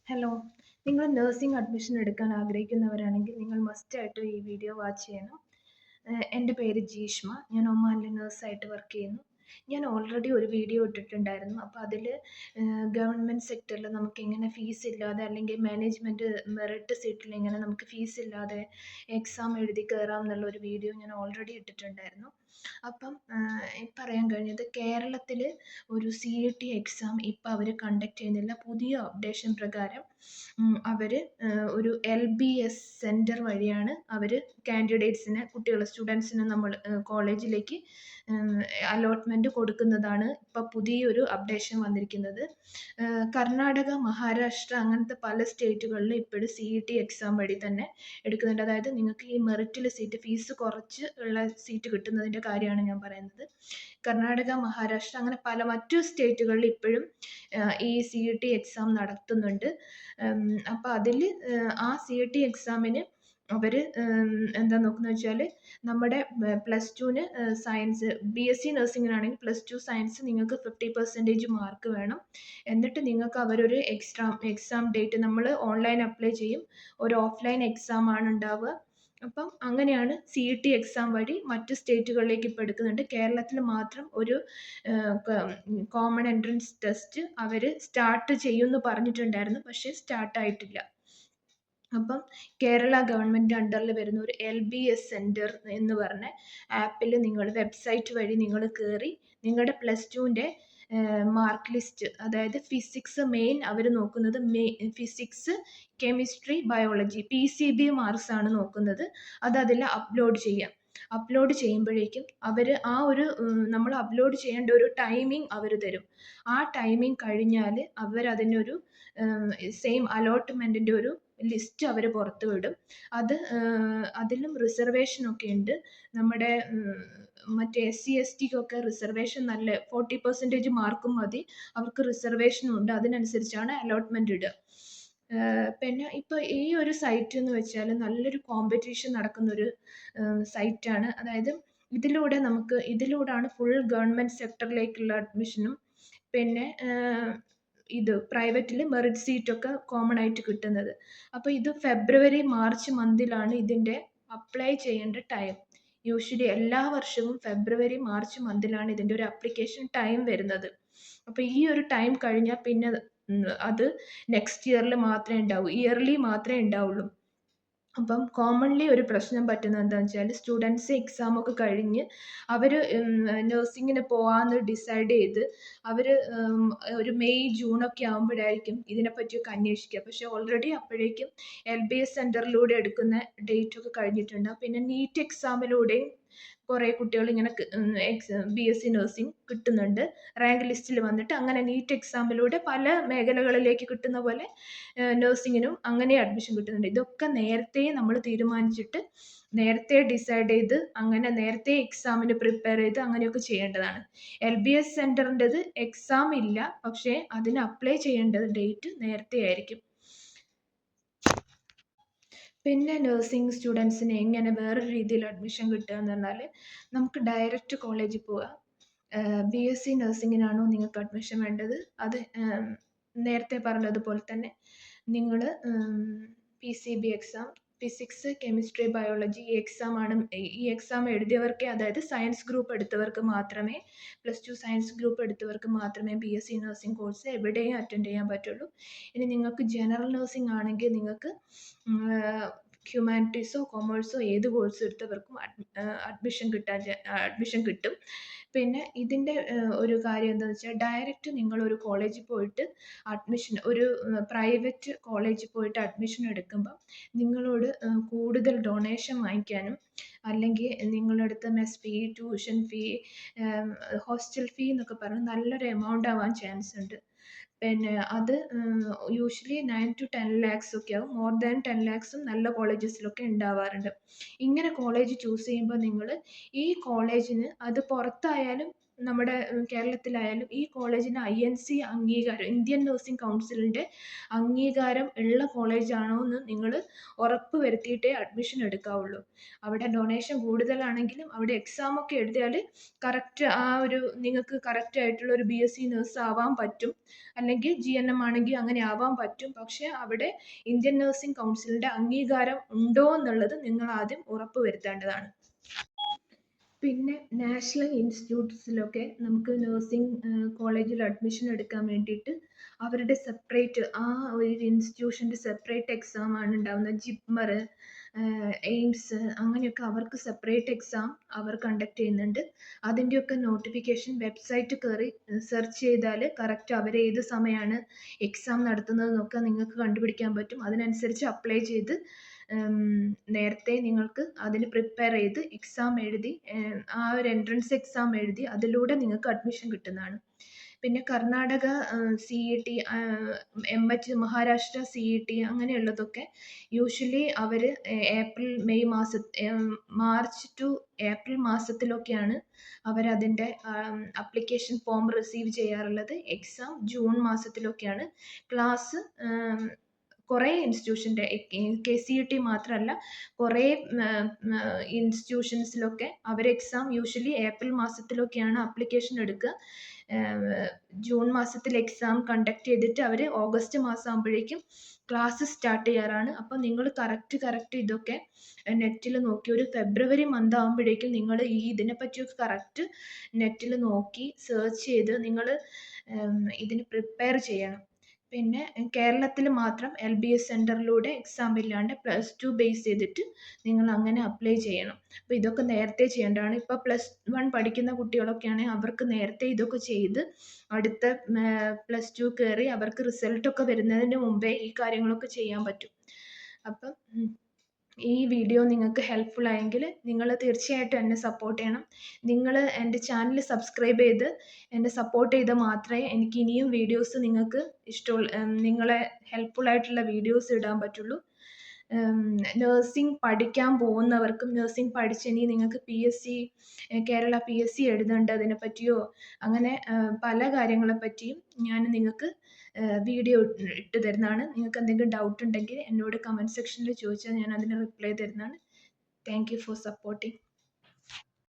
Hello, നിങ്ങൾ nursing admission എടുക്കാൻ ആഗ്രഹിക്കുന്നവരാണെങ്കിൽ നിങ്ങൾ മസ്റ്റായിട്ടും ഈ വീഡിയോ വാച്ച് ചെയ്യണം. എൻ്റെ പേര് ജീഷ്മ. ഞാൻ ഒമാനിൽ നഴ്സായിട്ട് വർക്ക് ചെയ്യുന്നു. ഞാൻ ഓൾറെഡി ഒരു വീഡിയോ ഇട്ടിട്ടുണ്ടായിരുന്നു. അപ്പോൾ അതിൽ ഗവൺമെൻറ് സെക്ടറിൽ നമുക്ക് എങ്ങനെ ഫീസ് ഇല്ലാതെ അല്ലെങ്കിൽ മാനേജ്മെൻറ്റ് മെറിറ്റ് സീറ്റിൽ എങ്ങനെ നമുക്ക് ഫീസ് ഇല്ലാതെ എക്സാം എഴുതി കയറാം എന്നുള്ള ഒരു വീഡിയോ ഞാൻ ഓൾറെഡി ഇട്ടിട്ടുണ്ടായിരുന്നു. അപ്പം പറയാൻ കഴിഞ്ഞത് കേരളത്തിൽ ഒരു CET എക്സാം ഇപ്പം അവർ കണ്ടക്ട് ചെയ്യുന്നില്ല. പുതിയ അപ്ഡേഷൻ പ്രകാരം അവർ ഒരു LBS സെൻറ്റർ വഴിയാണ് അവർ കാൻഡിഡേറ്റ്സിനെ സ്റ്റുഡൻസിനെ നമ്മൾ കോളേജിലേക്ക് അലോട്ട്മെൻറ്റ് കൊടുക്കുന്നതാണ് ഇപ്പോൾ പുതിയൊരു അപ്ഡേഷൻ വന്നിരിക്കുന്നത്. കർണാടക, മഹാരാഷ്ട്ര അങ്ങനത്തെ പല സ്റ്റേറ്റുകളിലും ഇപ്പോഴും CET എക്സാം വഴി തന്നെ എടുക്കുന്നുണ്ട്. അതായത് നിങ്ങൾക്ക് ഈ മെറിറ്റിൽ സീറ്റ് ഫീസ് കുറച്ച് ഉള്ള സീറ്റ് കിട്ടുന്നതിൻ്റെ കാര്യമാണ് ഞാൻ പറയുന്നത്. കർണാടക, മഹാരാഷ്ട്ര അങ്ങനെ മറ്റു സ്റ്റേറ്റുകളിൽ ഇപ്പോഴും ഈ CET എക്സാം നടത്തുന്നുണ്ട്. അപ്പോൾ അതിൽ ആ CET എക്സാമിന് അവർ എന്താ നോക്കുന്നത് വെച്ചാൽ നമ്മുടെ +2-ന് സയൻസ് BSc നഴ്സിംഗിനാണെങ്കിൽ +2 സയൻസ് നിങ്ങൾക്ക് 50% മാർക്ക് വേണം. എന്നിട്ട് നിങ്ങൾക്ക് അവരൊരു എക്സാം ഡേറ്റ് നമ്മൾ ഓൺലൈൻ അപ്ലൈ ചെയ്യും. ഒരു ഓഫ്ലൈൻ എക്സാം ആണ് ഉണ്ടാവുക. അപ്പം അങ്ങനെയാണ് CET എക്സാം വഴി മറ്റ് സ്റ്റേറ്റുകളിലേക്ക് ഇപ്പോൾ എടുക്കുന്നുണ്ട്. കേരളത്തിൽ മാത്രം ഒരു കോമൺ എൻട്രൻസ് ടെസ്റ്റ് അവർ സ്റ്റാർട്ട് ചെയ്യുമെന്ന് പറഞ്ഞിട്ടുണ്ടായിരുന്നു. പക്ഷേ സ്റ്റാർട്ടായിട്ടില്ല. അപ്പം കേരള ഗവൺമെൻറ് അണ്ടറിൽ വരുന്ന ഒരു LBS സെൻറ്റർ എന്ന് പറഞ്ഞ ആപ്പിൽ നിങ്ങൾ വെബ്സൈറ്റ് വഴി നിങ്ങൾ കയറി നിങ്ങളുടെ +2-ൻ്റെ മാർക്ക് ലിസ്റ്റ്, അതായത് ഫിസിക്സ് മെയിൻ അവർ നോക്കുന്നത് physics, chemistry, biology PCB marks ആണ് നോക്കുന്നത്. അത് അതിൽ അപ്ലോഡ് ചെയ്യാം. അപ്ലോഡ് ചെയ്യുമ്പോഴേക്കും അവർ നമ്മൾ അപ്ലോഡ് ചെയ്യേണ്ട ഒരു ടൈമിംഗ് അവർ തരും. ആ ടൈമിംഗ് കഴിഞ്ഞാൽ അവരതിനൊരു സെയിം അലോട്ട്മെൻറ്റിൻ്റെ ഒരു ലിസ്റ്റ് അവർ പുറത്ത് വിടും. അതിലും റിസർവേഷനൊക്കെ ഉണ്ട്. നമ്മുടെ മറ്റേ SC STക്കൊക്കെ റിസർവേഷൻ നല്ല 40% മാർക്കും മതി. അവർക്ക് റിസർവേഷനും ഉണ്ട്. അതിനനുസരിച്ചാണ് അലോട്ട്മെൻറ്റ് ഇടുക. പിന്നെ ഇപ്പോൾ ഈ ഒരു സൈറ്റ് എന്ന് വെച്ചാൽ നല്ലൊരു കോമ്പറ്റീഷൻ നടക്കുന്നൊരു സൈറ്റാണ്. അതായത് ഇതിലൂടാണ് ഫുൾ ഗവൺമെൻറ് സെക്ടറിലേക്കുള്ള അഡ്മിഷനും പിന്നെ പ്രൈവറ്റിൽ മെറിറ്റ് സീറ്റൊക്കെ കോമൺ ആയിട്ട് കിട്ടുന്നത്. അപ്പോൾ ഇത് ഫെബ്രുവരി മാർച്ച് മന്തിലാണ് ഇതിൻ്റെ അപ്ലൈ ചെയ്യേണ്ട ടൈം. യൂഷ്വലി എല്ലാ വർഷവും ഫെബ്രുവരി മാർച്ച് മന്തിലാണ് ഇതിൻ്റെ ഒരു അപ്ലിക്കേഷൻ ടൈം വരുന്നത്. അപ്പോൾ ഈ ഒരു ടൈം കഴിഞ്ഞാൽ പിന്നെ അത് നെക്സ്റ്റ് ഇയറിൽ മാത്രമേ ഉണ്ടാവൂ. ഇയർലി മാത്രമേ ഉണ്ടാവുള്ളൂ. അപ്പം കോമൺലി ഒരു പ്രശ്നം പറ്റുന്നത് എന്താണെന്ന് വെച്ചാൽ സ്റ്റുഡൻസ് എക്സാമൊക്കെ കഴിഞ്ഞ് അവർ നഴ്സിങ്ങിന് പോകാമെന്ന് ഡിസൈഡ് ചെയ്ത് അവർ ഒരു മെയ് ജൂണൊക്കെ ആകുമ്പോഴായിരിക്കും ഇതിനെപ്പറ്റിയൊക്കെ അന്വേഷിക്കുക. പക്ഷേ ഓൾറെഡി അപ്പോഴേക്കും LBS സെൻറ്ററിലൂടെ എടുക്കുന്ന ഡേറ്റൊക്കെ കഴിഞ്ഞിട്ടുണ്ട്. പിന്നെ നീറ്റ് എക്സാമിലൂടെയും കുറേ കുട്ടികൾ ഇങ്ങനെ BSc നഴ്സിംഗ് കിട്ടുന്നുണ്ട്. റാങ്ക് ലിസ്റ്റിൽ വന്നിട്ട് അങ്ങനെ നീറ്റ് എക്സാമിലൂടെ പല മേഖലകളിലേക്ക് കിട്ടുന്ന പോലെ നഴ്സിങ്ങിനും അങ്ങനെ അഡ്മിഷൻ കിട്ടുന്നുണ്ട്. ഇതൊക്കെ നേരത്തെ നമ്മൾ തീരുമാനിച്ചിട്ട് നേരത്തെ ഡിസൈഡ് ചെയ്ത് അങ്ങനെ നേരത്തെ എക്സാമിന് പ്രിപ്പയർ ചെയ്ത് അങ്ങനെയൊക്കെ ചെയ്യേണ്ടതാണ്. LBS സെൻറ്ററിൻ്റെത് എക്സാം ഇല്ല, പക്ഷേ അതിന് അപ്ലൈ ചെയ്യേണ്ടത് ഡേറ്റ് നേരത്തെ ആയിരിക്കും. പിന്നെ നഴ്സിംഗ് സ്റ്റുഡൻസിന് എങ്ങനെ വേറൊരു രീതിയിൽ അഡ്മിഷൻ കിട്ടുക എന്ന് പറഞ്ഞാൽ നമുക്ക് ഡയറക്റ്റ് കോളേജിൽ പോവുക. BSc നഴ്സിങ്ങിനാണോ നിങ്ങൾക്ക് അഡ്മിഷൻ വേണ്ടത്, അത് നേരത്തെ പറഞ്ഞതുപോലെ തന്നെ നിങ്ങൾ PCB exam, physics, chemistry, biology ഈ എക്സാം എഴുതിയവർക്ക്, അതായത് സയൻസ് ഗ്രൂപ്പ് എടുത്തവർക്ക് മാത്രമേ +2 സയൻസ് ഗ്രൂപ്പ് എടുത്തവർക്ക് മാത്രമേ BSc നഴ്സിംഗ് കോഴ്സ് എവിടെയും അറ്റൻഡ് ചെയ്യാൻ പറ്റുള്ളൂ. ഇനി നിങ്ങൾക്ക് ജനറൽ നഴ്സിംഗ് ആണെങ്കിൽ നിങ്ങൾക്ക് ഹ്യൂമാനിറ്റീസോ കൊമേഴ്സോ ഏത് കോഴ്സ് എടുത്തവർക്കും അഡ്മിഷൻ കിട്ടും. പിന്നെ ഇതിൻ്റെ ഒരു കാര്യം എന്താണെന്ന് വെച്ചാൽ ഡയറക്റ്റ് നിങ്ങളൊരു കോളേജിൽ പോയിട്ട് ഒരു പ്രൈവറ്റ് കോളേജിൽ പോയിട്ട് അഡ്മിഷൻ എടുക്കുമ്പോൾ നിങ്ങളോട് കൂടുതൽ ഡൊണേഷൻ വാങ്ങിക്കാനും അല്ലെങ്കിൽ നിങ്ങളുടെ അടുത്ത് മെസ് ഫീ, ട്യൂഷൻ ഫീ, ഹോസ്റ്റൽ ഫീ എന്നൊക്കെ പറഞ്ഞ് നല്ലൊരു എമൗണ്ട് ആവാൻ ചാൻസ് ഉണ്ട്. പിന്നെ അത് യൂഷ്വലി 9 to 10 lakhs ഒക്കെ ആവും. മോർ ദാൻ 10 lakhs നല്ല കോളേജസിലൊക്കെ ഉണ്ടാവാറുണ്ട്. ഇങ്ങനെ കോളേജ് ചൂസ് ചെയ്യുമ്പോൾ നിങ്ങൾ ഈ കോളേജിന് അത് പുറത്തായാലും നമ്മുടെ കേരളത്തിലായാലും ഈ കോളേജിന് INC അംഗീകാരം, ഇന്ത്യൻ നഴ്സിംഗ് കൗൺസിലിൻ്റെ അംഗീകാരം ഉള്ള കോളേജാണോ എന്ന് നിങ്ങൾ ഉറപ്പ് വരുത്തിയിട്ടേ അഡ്മിഷൻ എടുക്കാവുള്ളൂ. അവിടെ ഡൊണേഷൻ കൂടുതലാണെങ്കിലും അവിടെ എക്സാം ഒക്കെ എഴുതിയാൽ കറക്റ്റ് ആ ഒരു നിങ്ങൾക്ക് കറക്റ്റ് ആയിട്ടുള്ള ഒരു BSc നഴ്സ് ആവാൻ പറ്റും. അല്ലെങ്കിൽ GNM ആണെങ്കിൽ അങ്ങനെ ആവാൻ പറ്റും. പക്ഷേ അവിടെ ഇന്ത്യൻ നഴ്സിംഗ് കൗൺസിലിൻ്റെ അംഗീകാരം ഉണ്ടോ എന്നുള്ളത് നിങ്ങൾ ആദ്യം ഉറപ്പ് വരുത്തേണ്ടതാണ്. പിന്നെ നാഷണൽ ഇൻസ്റ്റിറ്റ്യൂട്ട്സിലൊക്കെ നമുക്ക് നഴ്സിംഗ് കോളേജിൽ അഡ്മിഷൻ എടുക്കാൻ വേണ്ടിയിട്ട് അവരുടെ സെപ്പറേറ്റ് ആ ഒരു ഇൻസ്റ്റിറ്റ്യൂഷൻ്റെ സെപ്പറേറ്റ് എക്സാമാണ് ഉണ്ടാവുന്നത്. ജിപ്മർ, എയിംസ് അങ്ങനെയൊക്കെ അവർക്ക് സെപ്പറേറ്റ് എക്സാം അവർ കണ്ടക്ട് ചെയ്യുന്നുണ്ട്. അതിൻ്റെയൊക്കെ നോട്ടിഫിക്കേഷൻ വെബ്സൈറ്റ് കയറി സെർച്ച് ചെയ്താൽ കറക്റ്റ് അവർ ഏത് സമയമാണ് എക്സാം നടത്തുന്നതെന്നൊക്കെ നിങ്ങൾക്ക് കണ്ടുപിടിക്കാൻ പറ്റും. അതിനനുസരിച്ച് അപ്ലൈ ചെയ്ത് നേരത്തെ നിങ്ങൾക്ക് അതിന് പ്രിപ്പയർ ചെയ്ത് എക്സാം എഴുതി ആ ഒരു എൻട്രൻസ് എക്സാം എഴുതി അതിലൂടെ നിങ്ങൾക്ക് അഡ്മിഷൻ കിട്ടുന്നതാണ്. പിന്നെ Karnataka CET, MH, Maharashtra CET അങ്ങനെയുള്ളതൊക്കെ യൂഷ്വലി അവർ മാർച്ച് ടു ഏപ്രിൽ മാസത്തിലൊക്കെയാണ് അവരതിൻ്റെ അപ്ലിക്കേഷൻ ഫോം റിസീവ് ചെയ്യാറുള്ളത്. എക്സാം ജൂൺ മാസത്തിലൊക്കെയാണ്. ക്ലാസ് കുറേ ഇൻസ്റ്റിറ്റ്യൂഷൻ്റെ KCET മാത്രമല്ല കുറേ ഇൻസ്റ്റിറ്റ്യൂഷൻസിലൊക്കെ അവർ എക്സാം യൂഷ്വലി ഏപ്രിൽ മാസത്തിലൊക്കെയാണ് അപ്ലിക്കേഷൻ എടുക്കുക. ജൂൺ മാസത്തിൽ എക്സാം കണ്ടക്ട് ചെയ്തിട്ട് അവർ ഓഗസ്റ്റ് മാസം ആകുമ്പോഴേക്കും ക്ലാസ് സ്റ്റാർട്ട് ചെയ്യാറാണ്. അപ്പോൾ നിങ്ങൾ കറക്റ്റ് ഇതൊക്കെ നെറ്റിൽ നോക്കി ഒരു ഫെബ്രുവരി മന്ത് ആകുമ്പോഴേക്കും നിങ്ങൾ ഇതിനെപ്പറ്റിയൊക്കെ കറക്റ്റ് നെറ്റിൽ നോക്കി സെർച്ച് ചെയ്ത് നിങ്ങൾ ഇതിന് പ്രിപ്പയർ ചെയ്യണം. പിന്നെ കേരളത്തിൽ മാത്രം LBS സെൻറ്ററിലൂടെ എക്സാം ഇല്ലാണ്ട് +2 ബേസ് ചെയ്തിട്ട് നിങ്ങൾ അങ്ങനെ അപ്ലൈ ചെയ്യണം. അപ്പോൾ ഇതൊക്കെ നേരത്തെ ചെയ്യേണ്ടതാണ്. ഇപ്പോൾ +1 പഠിക്കുന്ന കുട്ടികളൊക്കെയാണെങ്കിൽ അവർക്ക് നേരത്തെ ഇതൊക്കെ ചെയ്ത് അടുത്ത +2 കയറി അവർക്ക് റിസൾട്ടൊക്കെ വരുന്നതിന് മുമ്പേ ഈ കാര്യങ്ങളൊക്കെ ചെയ്യാൻ പറ്റും. അപ്പം ഈ വീഡിയോ നിങ്ങൾക്ക് ഹെൽപ്ഫുൾ ആയെങ്കിൽ നിങ്ങൾ തീർച്ചയായിട്ടും എന്നെ സപ്പോർട്ട് ചെയ്യണം. നിങ്ങൾ എൻ്റെ ചാനൽ സബ്സ്ക്രൈബ് ചെയ്ത് എന്നെ സപ്പോർട്ട് ചെയ്താൽ മാത്രമേ എനിക്ക് ഇനിയും വീഡിയോസ് നിങ്ങൾക്ക് നിങ്ങളെ ഹെൽപ്ഫുൾ ആയിട്ടുള്ള വീഡിയോസ് ഇടാൻ പറ്റുള്ളൂ. നഴ്സിംഗ് പഠിക്കാൻ പോകുന്നവർക്കും നഴ്സിംഗ് പഠിച്ചിനി നിങ്ങൾക്ക് കേരള PSC എഴുതേണ്ടതിനെ പറ്റിയോ അങ്ങനെ പല കാര്യങ്ങളെ പറ്റിയും ഞാൻ നിങ്ങൾക്ക് വീഡിയോ ഇട്ട് തരുന്നതാണ്. നിങ്ങൾക്ക് എന്തെങ്കിലും ഡൗട്ട് ഉണ്ടെങ്കിൽ എന്നോട് കമൻറ്റ് സെക്ഷനിൽ ചോദിച്ചാൽ ഞാൻ അതിന് റിപ്ലൈ തരുന്നതാണ്. Thank you for supporting.